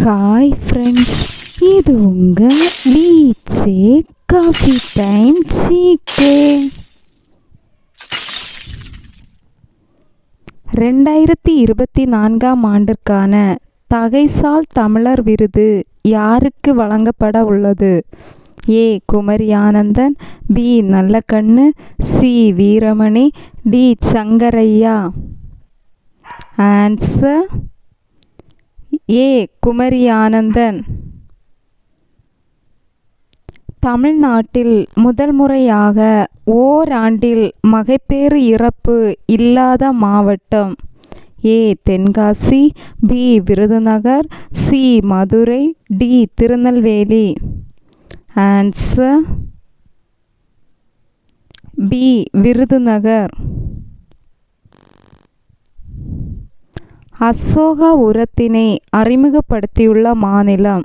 Hi friends, இது உங்கள் வீச்சே coffee time சீக்கே. 2024ஆம் ஆண்டிற்கான தகைசால் தமிழர் விருது யாருக்கு வழங்கப்பட உள்ளது? A. Kumari Anandan, B. Nallakannu, C. Veeramani, D. Sankaraiah. Answer A. Kumari Anandan. தமிழ்நாட்டில் முதல் முறையாக ஓராண்டில் மகப்பேறு இறப்பு இல்லாத மாவட்டம்? A. Tenkasi, B. Virudhunagar, C. Madurai, D. Tirunelveli. Answer B. Virudhunagar. Ashoka உரத்தினை அறிமுகப்படுத்தியுள்ள மாநிலம்?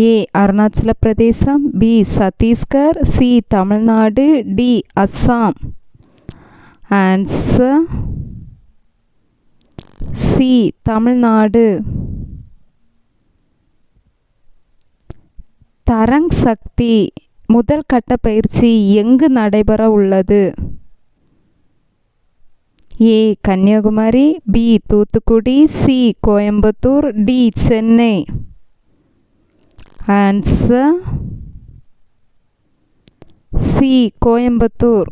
A. Arunachal Pradesh, B. Chhattisgarh, C. Tamil Nadu, D. Assam. Answer C. Tamil Nadu. Tarang Shakti முதல் கட்ட பயிற்சி எங்கு நடைபெற உள்ளது? A. Kanyakumari, B. Thoothukudi, C. Coimbatore, D. Chennai. Answer C. Coimbatore.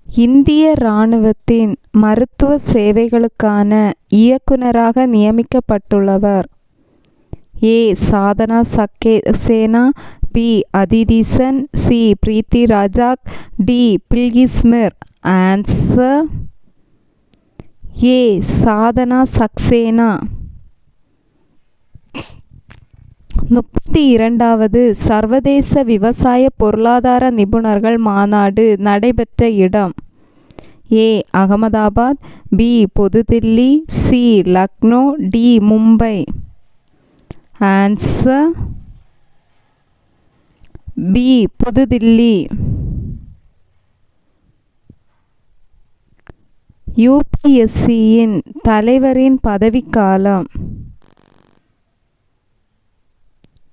இந்திய இராணுவத்தின் மருத்துவ சேவைகளுக்கான இயக்குநராக நியமிக்கப்பட்டுள்ளவர்? A. Sadhana Saxena, B. Aditeesan, C. Preeti Rajak, D. Bilkis Mir. Answer A. Sadhana Saxena. 32வது சர்வதேச விவசாய பொருளாதார நிபுணர்கள் மாநாடு நடைபெற்ற இடம்? A. Ahmedabad, B. Pudhu Dilli, C. Lucknow, D. Mumbai. Answer B. Pudhu Dilli. யுபிஎஸ்சியின் தலைவரின் பதவிக்காலம்?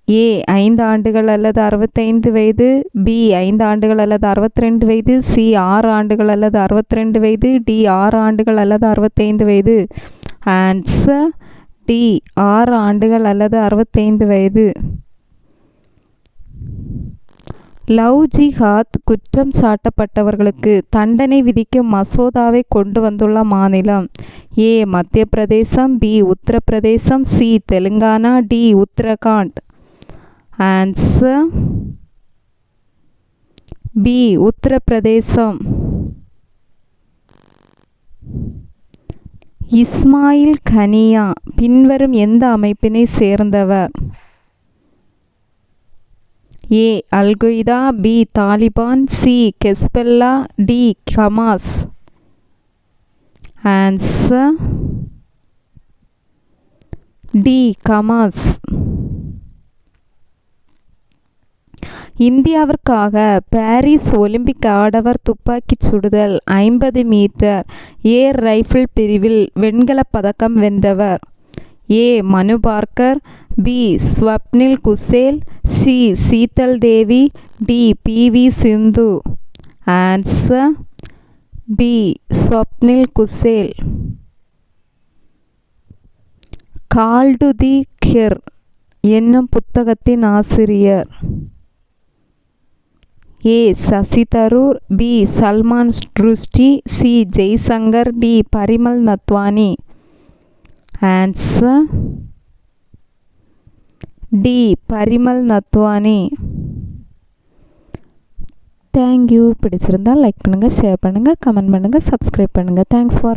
ஏ. 5 ஆண்டுகள் அல்லது 65 வயது, பி. 5 ஆண்டுகள் அல்லது 62 வயது, சி. 6 ஆண்டுகள் அல்லது 62 வயது, டி. 6 ஆண்டுகள் அல்லது 65 வயது. Answer D. 6 ஆண்டுகள் அல்லது 65 வயது. லவ் ஜிஹாத் குற்றம் சாட்டப்பட்டவர்களுக்கு தண்டனை விதிக்கும் மசோதாவை கொண்டு வந்துள்ள மாநிலம்? A. Madhya Pradesh, B. Uttar Pradesh, C. Telangana, D. Uttarakhand. Answer B. Uttar Pradesh. Ismail Haniyeh பின்வரும் எந்த அமைப்பினை சேர்ந்தவர்? A. Al Qaeda, B. Taliban, C. Hezbollah, D. Hamas. Answer D. Hamas. இந்தியாவிற்காக பாரிஸ் ஒலிம்பிக் ஆடவர் துப்பாக்கிச் சுடுதல் 50 மீட்டர் ஏர் ரைஃபிள் பிரிவில் வெண்கலப் பதக்கம் வென்றவர்? A. Manu Bhaker, B. Swapnil Kusale, C. Sheetal Devi, D. P V. Sindhu. Answer B. Swapnil Kusale. Call to the Gir என்னும் புத்தகத்தின் ஆசிரியர்? A. Shashi Tharoor, B. Salman Rushdie, C. Jaishankar, D. Parimal Nathwani. Answer D. Parimal Nathwani. Thank you. பிடிச்சிருந்தால் லைக் பண்ணுங்கள், ஷேர் பண்ணுங்கள், கமெண்ட் பண்ணுங்கள், சப்ஸ்கிரைப் பண்ணுங்கள். Thanks for